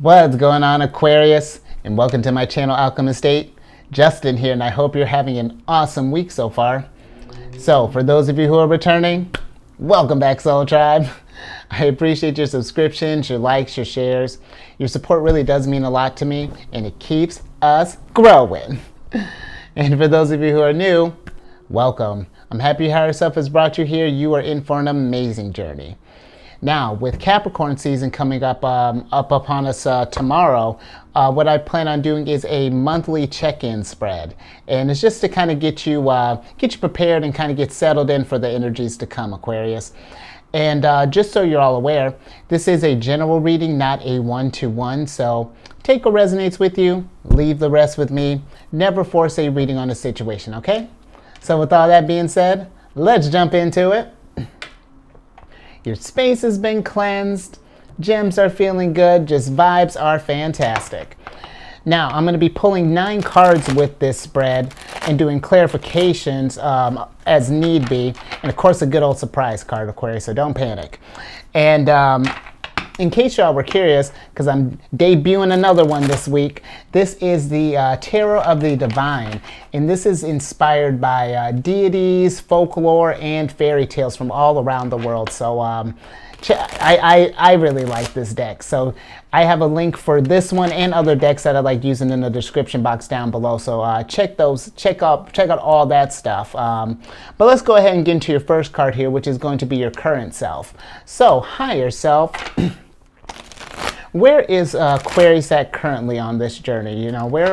What's going on, Aquarius? And welcome to my channel, Alchemist. Justin here, and I hope you're having an awesome week so far. So, for those of you who are returning, welcome back, Soul Tribe. I appreciate your subscriptions, your likes, your shares. Your support really does mean a lot to me, and it keeps us growing. And for those of you who are new, welcome. I'm happy higher self has brought you here. You are in for an amazing journey. Now, with Capricorn season coming up upon us tomorrow, what I plan on doing is a monthly check-in spread, and it's just to kind of get you prepared and kind of get settled in for the energies to come, Aquarius. And just so you're all aware, this is a general reading, not a one-to-one. So take what resonates with you, leave the rest with me. Never force a reading on a situation, okay? So with all that being said, let's jump into it. Your space has been cleansed. Gems are feeling good. Just vibes are fantastic. Now, I'm going to be pulling 9 cards with this spread and doing clarifications as need be. And of course, a good old surprise card, Aquarius, so don't panic. And in case y'all were curious, because I'm debuting another one this week, this is the Tarot of the Divine. And this is inspired by deities, folklore, and fairy tales from all around the world. So I really like this deck. So I have a link for this one and other decks that I like using in the description box down below. So check out all that stuff. But let's go ahead and get into your first card here, which is going to be your current self. So higher self. Where is Aquarius at currently on this journey? You know, what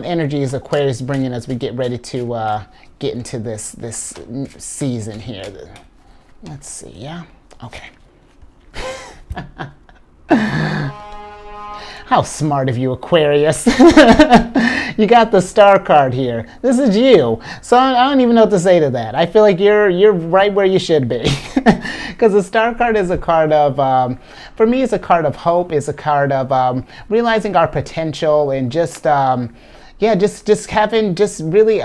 energy is Aquarius bringing as we get ready to get into this season here? Let's see. Yeah. Okay. How smart of you, Aquarius. You got the star card here. This is you. So I don't even know what to say to that. I feel like you're right where you should be. Because the star card is a card of, for me, it's a card of hope. It's a card of realizing our potential and just having really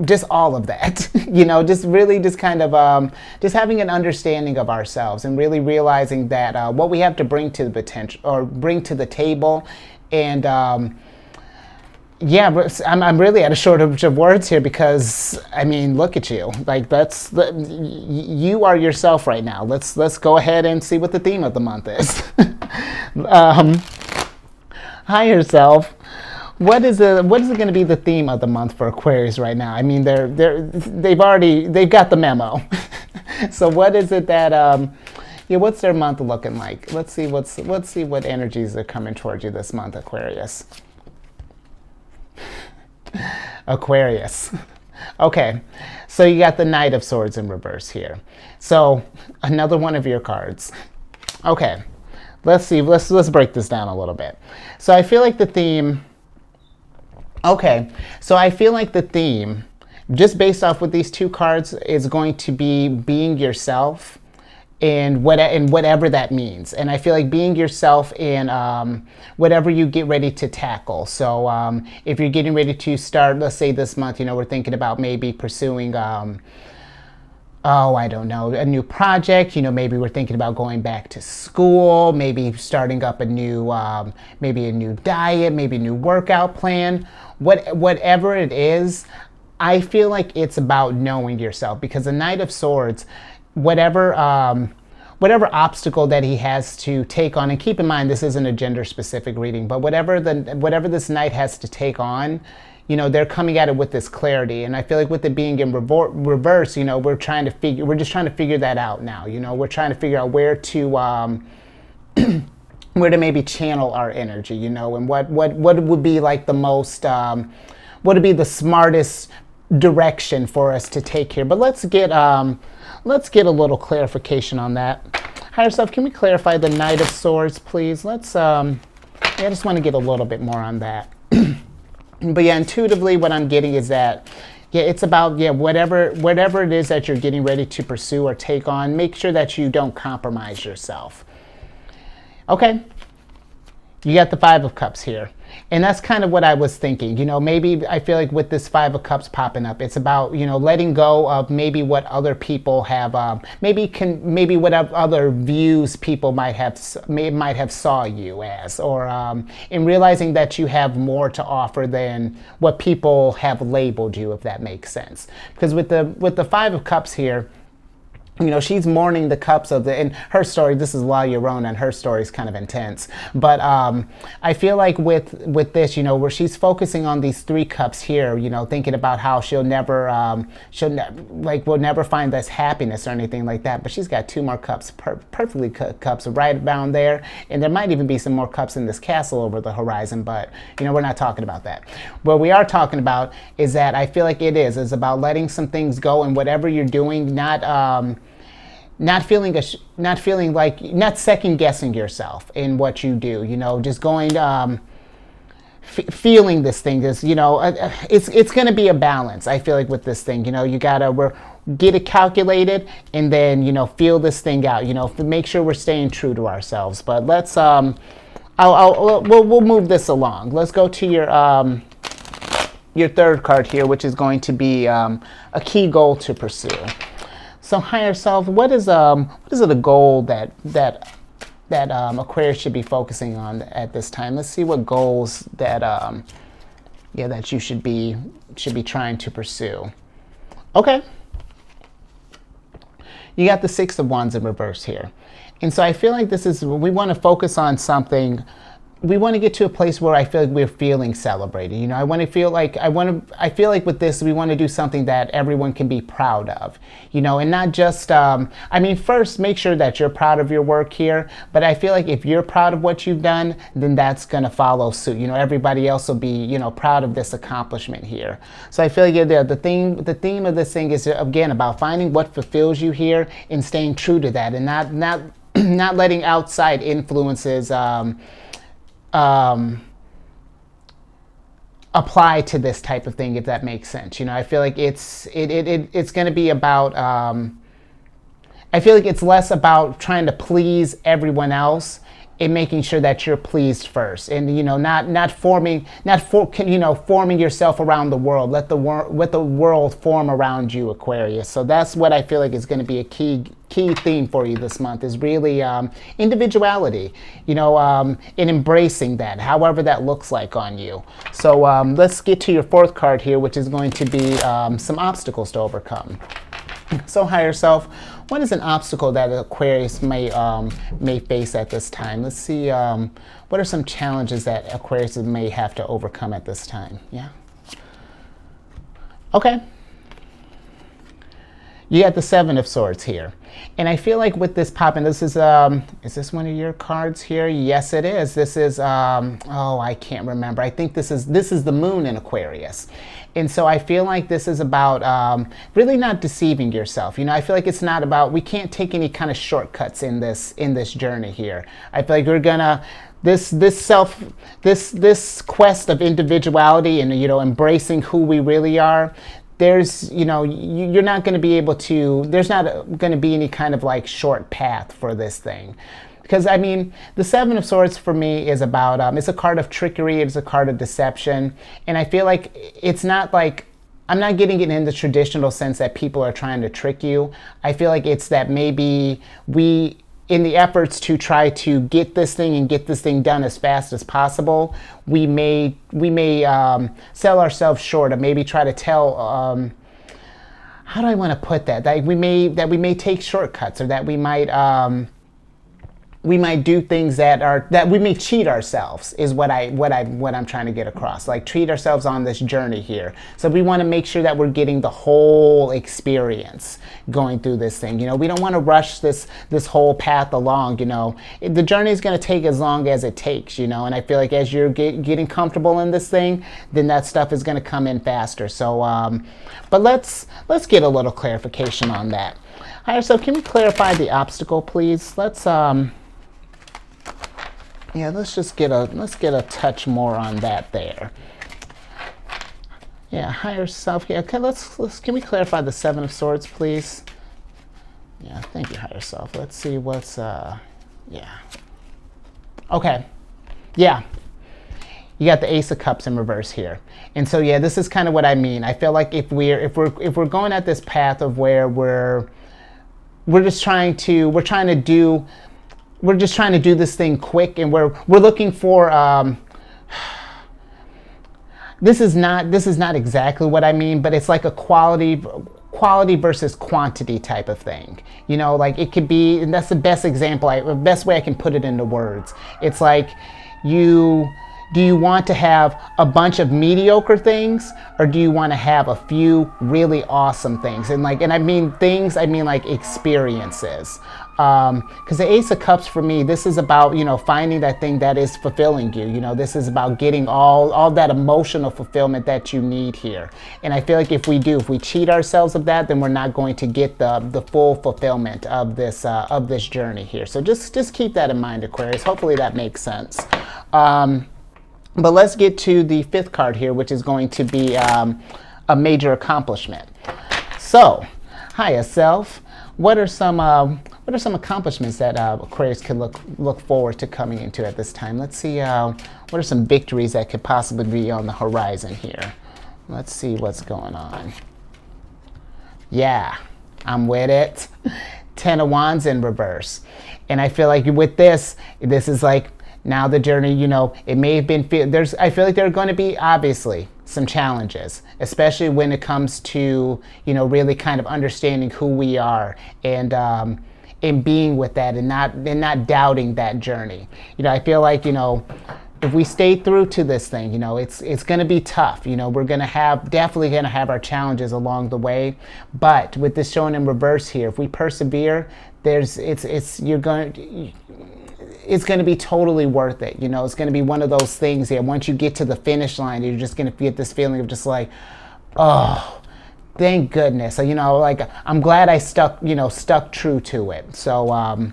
just all of that, you know, just really just kind of just having an understanding of ourselves and really realizing that what we have to bring to the potential or bring to the table. And yeah, I'm really at a shortage of words here because, I mean, look at you. Like, you are yourself right now. Let's go ahead and see what the theme of the month is. Higher self. What is it going to be the theme of the month for Aquarius right now? I mean, they've got the memo. So what is it that what's their month looking like? Let's see what energies are coming towards you this month, Aquarius. Aquarius. Okay, so you got the Knight of Swords in reverse here. So another one of your cards. Okay, let's see. Let's break this down a little bit. So I feel like the theme. Okay, so I feel like the theme, just based off with these 2 cards, is going to be being yourself, and whatever that means. And I feel like being yourself in whatever you get ready to tackle. So if you're getting ready to start, let's say this month, you know, we're thinking about maybe pursuing, I don't know, a new project. You know, maybe we're thinking about going back to school, maybe starting up a new, maybe a new diet, maybe a new workout plan. Whatever it is, I feel like it's about knowing yourself, because the Knight of Swords, whatever obstacle that he has to take on, and keep in mind this isn't a gender-specific reading, but whatever this knight has to take on, you know, they're coming at it with this clarity. And I feel like with it being in reverse, you know, we're just trying to figure that out now. You know, we're trying to figure out where to where to maybe channel our energy, you know, and what would be like the most, what would be the smartest direction for us to take here. But let's get a little clarification on that. Higher self, can we clarify the Knight of Swords, please? I just want to get a little bit more on that. But yeah, intuitively what I'm getting is that, yeah, it's about, yeah, whatever it is that you're getting ready to pursue or take on, make sure that you don't compromise yourself. Okay. You got the Five of Cups here. And that's kind of what I was thinking. You know, maybe I feel like with this Five of Cups popping up, it's about, you know, letting go of maybe what other people have, maybe what other views people might have saw you as, or in realizing that you have more to offer than what people have labeled you, if that makes sense. Because with the Five of Cups here, you know, she's mourning the cups of in her story. This is La Llorona, and her story is kind of intense. But I feel like with this, you know, where she's focusing on these three cups here, you know, thinking about how we'll never find this happiness or anything like that. But she's got two more cups, perfectly cut cups right around there, and there might even be some more cups in this castle over the horizon. But you know, we're not talking about that. What we are talking about is that I feel like it's about letting some things go, and whatever you're doing, not second guessing yourself in what you do, you know, just going, feeling this thing is, you know, it's going to be a balance. I feel like with this thing, you know, you got to get it calculated and then, you know, feel this thing out, you know, make sure we're staying true to ourselves. But let's, we'll move this along. Let's go to your third card here, which is going to be a key goal to pursue. So higher self, what is it a goal that Aquarius should be focusing on at this time? Let's see what goals that that you should be trying to pursue. Okay. You got the Six of Wands in reverse here. And so I feel like we want to focus on something. We want to get to a place where I feel like we're feeling celebrated. You know, I feel like with this, we want to do something that everyone can be proud of, you know, and not just, first make sure that you're proud of your work here. But I feel like if you're proud of what you've done, then that's going to follow suit. You know, everybody else will be, you know, proud of this accomplishment here. So I feel like the theme of this thing is, again, about finding what fulfills you here and staying true to that, and not letting outside influences, apply to this type of thing, if that makes sense. You know, I feel like it's going to be about, I feel like it's less about trying to please everyone else and making sure that you're pleased first, and you know, not forming yourself around the world. Let the world form around you, Aquarius. So that's what I feel like is going to be a key theme for you this month, is really individuality, you know, and embracing that, however that looks like on you. So let's get to your fourth card here, which is going to be some obstacles to overcome. So higher self, what is an obstacle that Aquarius may face at this time? Let's see, what are some challenges that Aquarius may have to overcome at this time? Yeah. Okay. You got the Seven of Swords here. And I feel like with this popping, is this one of your cards here? Yes, it is. This is, I can't remember. I think this is the Moon in Aquarius. And so I feel like this is about really not deceiving yourself. You know, I feel like it's not about, we can't take any kind of shortcuts in this journey here. I feel like we're gonna, this quest of individuality and, you know, embracing who we really are, there's, you know, you're not going to be able to, there's not going to be any kind of like short path for this thing. Because, I mean, the Seven of Swords for me is about, it's a card of trickery, it's a card of deception. And I feel like it's not like, I'm not getting it in the traditional sense that people are trying to trick you. I feel like it's that maybe in the efforts to try to get this thing done as fast as possible, we may sell ourselves short, or maybe try to tell, how do I want to put that? That we may take shortcuts, or that we might do things that we may cheat ourselves, is what I'm trying to get across. Like, treat ourselves on this journey here. So we want to make sure that we're getting the whole experience going through this thing. You know, we don't want to rush this whole path along. You know, the journey is going to take as long as it takes. You know, and I feel like as you're getting comfortable in this thing, then that stuff is going to come in faster. So, but let's get a little clarification on that. Higher self, can we clarify the obstacle, please? Yeah, let's get a touch more on that there. Yeah, higher self. Yeah, okay, can we clarify the Seven of Swords, please? Yeah, thank you, higher self. Let's see what's yeah. Okay. yeah, you got the Ace of Cups in reverse here. And so yeah, this is kind of what I mean. I feel like if we're going at this path of where we're just trying to do this thing quick, and we're looking for this is not exactly what I mean, but it's like a quality versus quantity type of thing. You know, like it could be, and that's the best example, the best way I can put it into words. It's like, do you want to have a bunch of mediocre things, or do you want to have a few really awesome things? And I mean things, I mean like experiences. Because the Ace of Cups for me, this is about, you know, finding that thing that is fulfilling you. You know, this is about getting all that emotional fulfillment that you need here. And I feel like if we cheat ourselves of that, then we're not going to get the full fulfillment of this journey here. So just keep that in mind, Aquarius. Hopefully that makes sense. But let's get to the fifth card here, which is going to be a major accomplishment. So, hiya self, what are some accomplishments that Aquarius could look forward to coming into at this time? Let's see, what are some victories that could possibly be on the horizon here? Let's see what's going on. Yeah, I'm with it. 10 of Wands in reverse. And I feel like with this is like, now the journey, you know, it may have been, I feel like there are going to be obviously some challenges, especially when it comes to, you know, really kind of understanding who we are and being with that and not doubting that journey. You know, I feel like, you know, if we stay through to this thing, you know, it's going to be tough. You know, we're definitely going to have our challenges along the way. But with this showing in reverse here, if we persevere, it's going to be totally worth it. You know, it's going to be one of those things that once you get to the finish line, you're just going to get this feeling of just like, oh, thank goodness. You know, like, I'm glad I stuck true to it. So,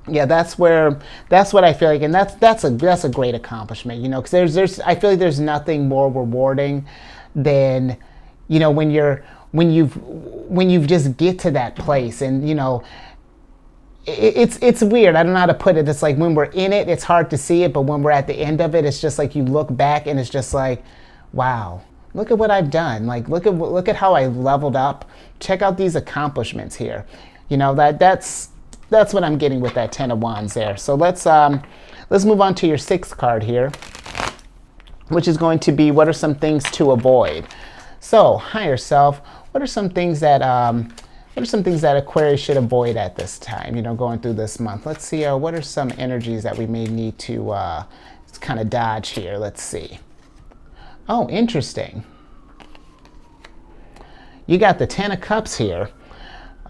yeah, that's what I feel like. And that's a great accomplishment, you know, because I feel like there's nothing more rewarding than, you know, when you've just get to that place. And, you know, it's weird. I don't know how to put it. It's like when we're in it, it's hard to see it, but when we're at the end of it, it's just like you look back and it's just like, wow, look at what I've done. Like look at how I leveled up. Check out these accomplishments here. You know, that's what I'm getting with that 10 of Wands there. So let's move on to your sixth card here, which is going to be, what are some things to avoid? So, higher self, what are some things that Aquarius should avoid at this time, you know, going through this month? Let's see, what are some energies that we may need to kind of dodge here? Let's see. Oh, interesting. You got the 10 of Cups here.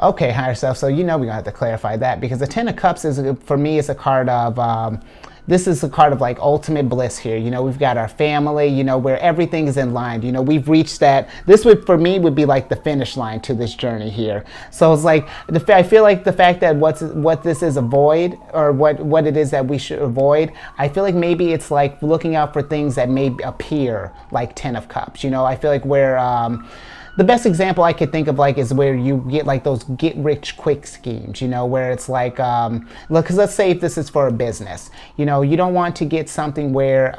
Okay, higher self, so you know we're going to have to clarify that, because the 10 of Cups for me is a card of, this is a card of like ultimate bliss here. You know, we've got our family, you know, where everything is in line. You know, we've reached that. This would, for me, would be like the finish line to this journey here. So it's like, I feel like the fact that what this is avoid, or what it is that we should avoid, I feel like maybe it's like looking out for things that may appear like 10 of Cups. You know, I feel like where, the best example I could think of like is where you get like those get rich quick schemes, you know, where it's like, look, because let's say if this is for a business, you know, you don't want to get something where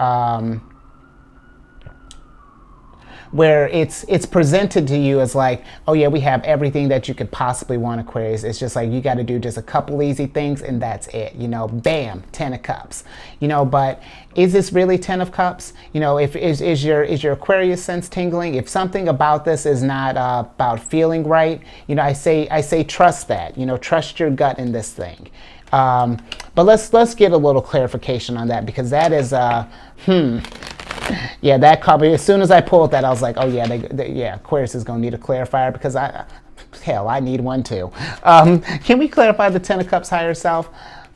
it's presented to you as like, oh yeah, we have everything that you could possibly want, Aquarius. It's just like, you got to do just a couple easy things and that's it, you know, bam, 10 of Cups, you know. But is this really 10 of Cups? You know, is your Aquarius sense tingling? If something about this is not about feeling right, you know, I say trust that, you know, trust your gut in this thing. But let's get a little clarification on that, because that is yeah, that copy, as soon as I pulled that, I was like, oh yeah, yeah, Aquarius is going to need a clarifier, because I need one too. Can we clarify the 10 of Cups, higher self?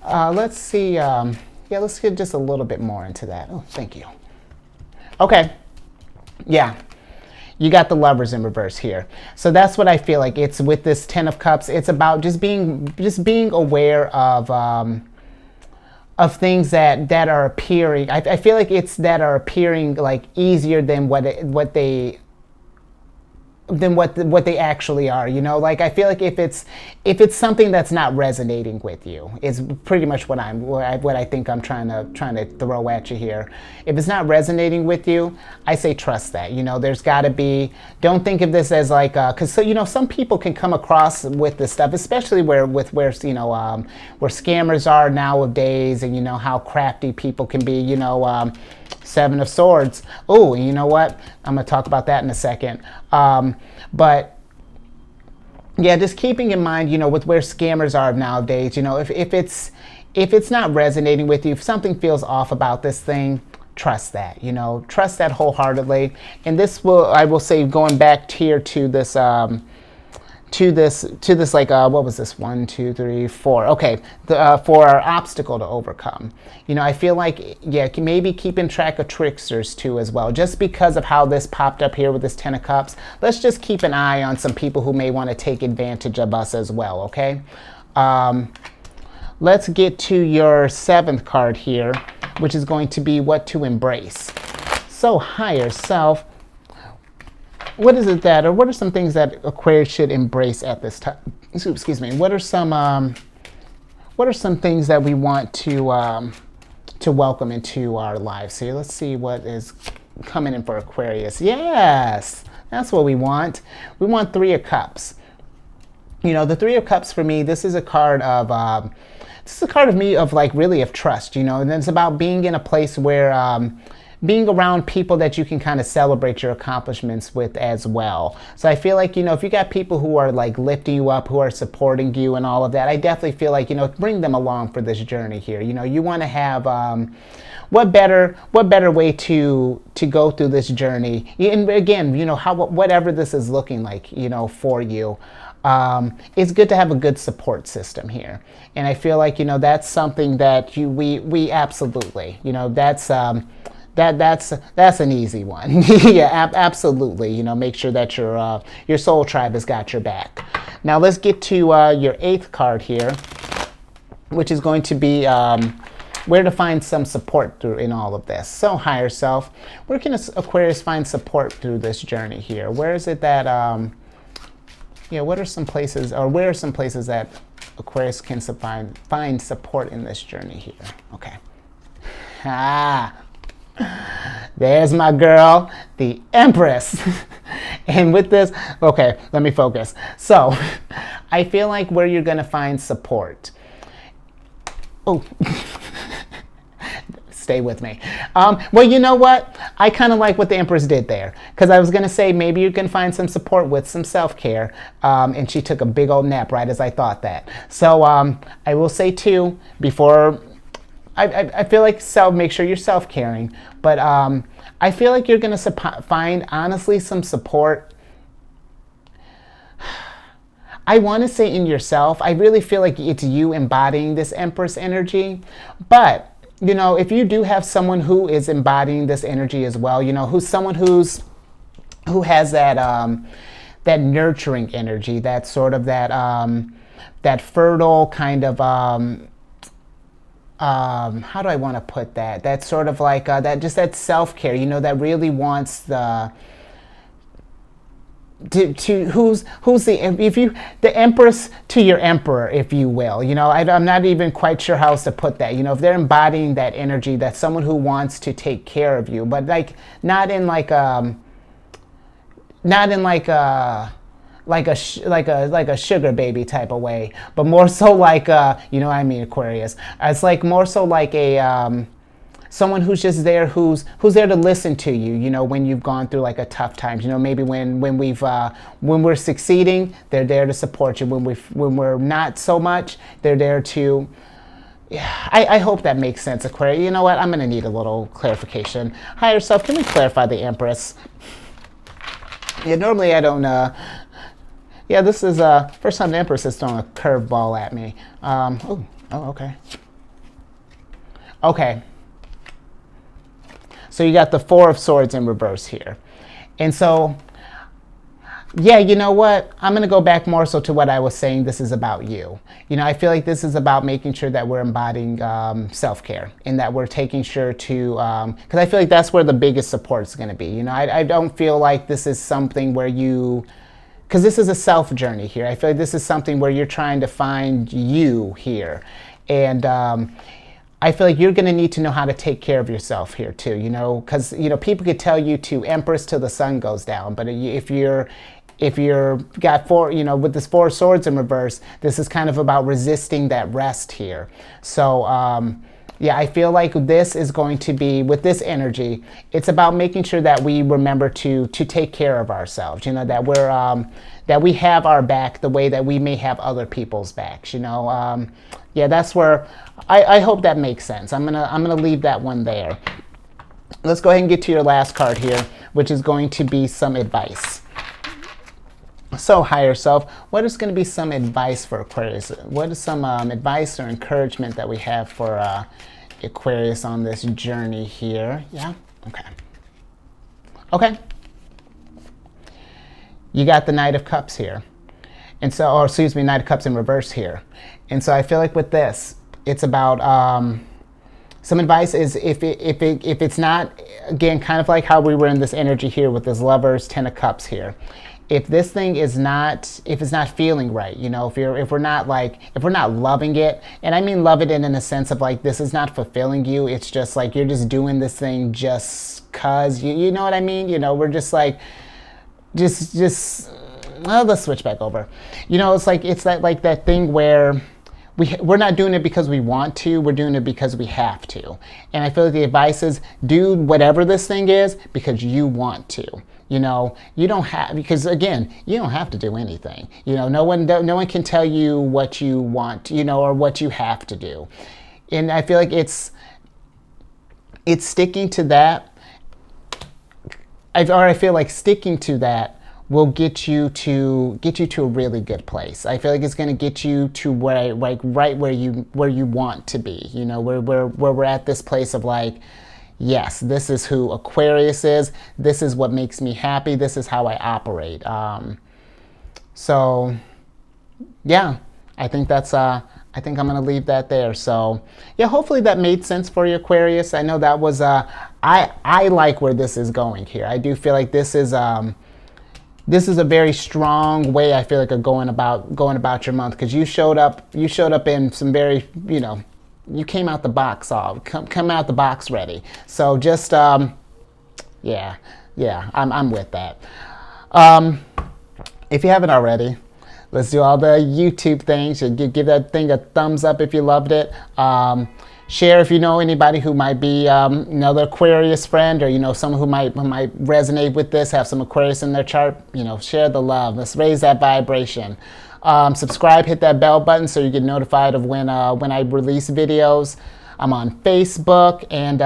Let's see, yeah, let's get just a little bit more into that. Oh, thank you. Okay, yeah. You got the Lovers in reverse here. So that's what I feel like. It's with this 10 of Cups, it's about just being aware of things that are appearing. I feel like it's that are appearing like easier than what they than what they actually are. You know, like I feel like if it's something that's not resonating with you, is pretty much what I think I'm trying to throw at you here. If it's not resonating with you, I say trust that. You know, there's got to be. Don't think of this as like because so you know some people can come across with this stuff, especially where you know where scammers are nowadays, and you know how crafty people can be. You know. Seven of Swords. Oh, and you know what? I'm going to talk about that in a second. But yeah, just keeping in mind, you know, with where scammers are nowadays, you know, if it's not resonating with you, if something feels off about this thing, trust that, you know, trust that wholeheartedly. And this I will say, going back here to this, like what was this, 1 2 3 4, okay, for our obstacle to overcome, you know, I feel like, yeah, maybe keeping track of tricksters too as well, just because of how this popped up here with this 10 of Cups. Let's just keep an eye on some people who may want to take advantage of us as well. Okay, let's get to your 7th card here, which is going to be what to embrace. So higher self, what is it that, or what are some things that Aquarius should embrace at this time? Excuse me. What are some things that we want to welcome into our lives here? Let's see what is coming in for Aquarius. Yes, that's what we want. We want 3 of Cups. You know, the 3 of Cups for me, this is a card of me of like really of trust. You know, and it's about being in a place where being around people that you can kind of celebrate your accomplishments with as well. So I feel like, you know, if you got people who are like lifting you up, who are supporting you and all of that, I definitely feel like, you know, bring them along for this journey here. You know, you want to have, what better way to go through this journey? And again, you know, whatever this is looking like, you know, for you, it's good to have a good support system here. And I feel like, you know, that's something that we absolutely, you know, that's an easy one. Yeah, absolutely. You know, make sure that your soul tribe has got your back. Now let's get to your 8th card here, which is going to be where to find some support through in all of this. So higher self, where can Aquarius find support through this journey here? Where is it that what are some places, or where are some places that Aquarius can find support in this journey here? Okay. There's my girl, the Empress. And with this, okay, let me focus. So I feel like where you're going to find support. Oh, stay with me. Well, you know what? I kind of like what the Empress did there, because I was going to say maybe you can find some support with some self-care. And she took a big old nap right as I thought that. So I will say too, before I feel like make sure you're self-caring, but I feel like you're going to find, honestly, some support. I want to say in yourself. I really feel like it's you embodying this Empress energy. But, you know, if you do have someone who is embodying this energy as well, you know, who has that that nurturing energy, that sort of that fertile kind of how do I want to put that? That's sort of like that self-care, you know, that really wants the who's the Empress to your Emperor, if you will. You know, I'm not even quite sure how else to put that. You know, if they're embodying that energy, that's someone who wants to take care of you, but like not in like a sugar baby type of way, but more so like you know what I mean, Aquarius. It's like more so like a someone who's just there, who's there to listen to you. You know, when you've gone through like a tough times. You know, maybe when we're succeeding, they're there to support you. When we're not so much, they're there to. Yeah, I hope that makes sense, Aquarius. You know what? I'm gonna need a little clarification. Higher self, can we clarify the Empress? Yeah, normally I don't. Yeah, this is first time the Empress is throwing a curveball at me. Okay. Okay. So you got the 4 of Swords in reverse here. And so, yeah, you know what? I'm going to go back more so to what I was saying. This is about you. You know, I feel like this is about making sure that we're embodying self-care, and that we're taking sure to, because I feel like that's where the biggest support is going to be. You know, I don't feel like this is something where you because this is a self journey here. I feel like this is something where you're trying to find you here. And I feel like you're going to need to know how to take care of yourself here too, you know, because, you know, people could tell you to Empress till the sun goes down. But if you're got four, you know, with this Four of Swords in reverse, this is kind of about resisting that rest here. So, yeah, I feel like this is going to be, with this energy, it's about making sure that we remember to take care of ourselves, you know, that we're, that we have our back the way that we may have other people's backs, you know. Yeah, that's where, I hope that makes sense. I'm gonna leave that one there. Let's go ahead and get to your last card here, which is going to be some advice. So, higher self, what is going to be some advice for Aquarius? What is some advice or encouragement that we have for Aquarius on this journey here? Yeah? Okay. Okay. You got the Knight of Cups here. And so, or excuse me, Knight of Cups in reverse here. And so I feel like with this, it's about some advice is if it's not, again, kind of like how we were in this energy here with this Lovers, Ten of Cups here. If this thing is not, if it's not feeling right, you know, if we're not loving it, and I mean love it in a sense of like, this is not fulfilling you. It's just like, you're just doing this thing just cause you know what I mean? You know, we're just like, well, let's switch back over. You know, it's like, it's that, like that thing where we're not doing it because we want to, we're doing it because we have to. And I feel like the advice is do whatever this thing is because you want to. You know, you don't have, because again, you don't have to do anything. You know, no one can tell you what you want, you know, or what you have to do. And I feel like it's sticking to that. I feel like sticking to that will get you to a really good place. I feel like it's going to get you to where, like, right where you want to be. You know, where we're at this place of like, yes, this is who Aquarius is. This is what makes me happy. This is how I operate. So, yeah, I think that's. I think I'm gonna leave that there. So, yeah, hopefully that made sense for you, Aquarius. I know that was. I like where this is going here. I do feel like this is. This is a very strong way, I feel like, of going about your month, because you showed up in some very, you know, you came out the box come out the box ready. So just yeah, I'm with that. If you haven't already, let's do all the YouTube things. Give that thing a thumbs up if you loved it. Share if you know anybody who might be another Aquarius friend, or you know, someone who might resonate with this, have some Aquarius in their chart. You know, share the love. Let's raise that vibration. Subscribe, hit that bell button so you get notified of when I release videos. I'm on Facebook, and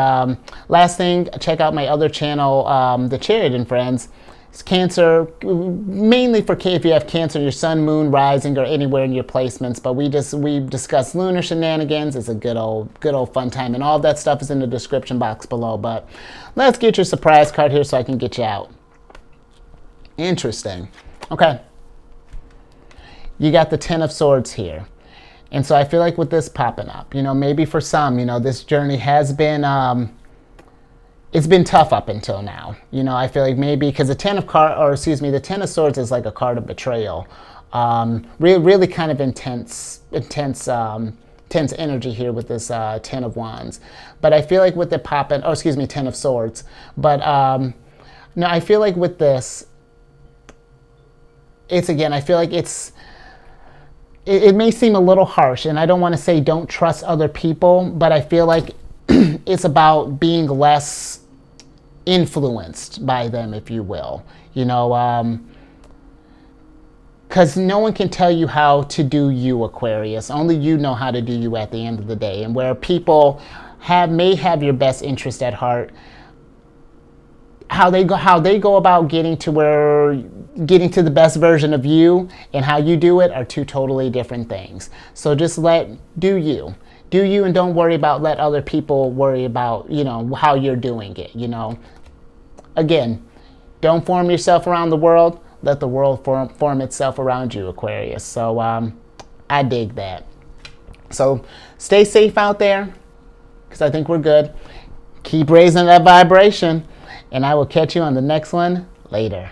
last thing, check out my other channel, the Chariot and Friends. It's Cancer, mainly for if you have Cancer in your sun, moon, rising, or anywhere in your placements. But we discuss lunar shenanigans. It's a good old fun time, and all of that stuff is in the description box below. But let's get your surprise card here so I can get you out. Interesting. Okay. You got the Ten of Swords here. And so I feel like with this popping up, you know, maybe for some, you know, this journey has been, it's been tough up until now. You know, I feel like maybe because the Ten of Swords is like a card of betrayal. Really kind of intense energy here with this Ten of Wands. But I feel like with the Ten of Swords. But no, I feel like with this, I feel like it may seem a little harsh, and I don't want to say don't trust other people, but I feel like it's about being less influenced by them, if you will. You know, because no one can tell you how to do you, Aquarius. Only you know how to do you at the end of the day. And where people may have your best interest at heart, how they go about getting to the best version of you and how you do it are two totally different things. So just do you, and don't worry about let other people worry about, you know, how you're doing it. You know, again, don't form yourself around the world. Let the world form itself around you, Aquarius. So I dig that. So stay safe out there, because I think we're good. Keep raising that vibration. And I will catch you on the next one later.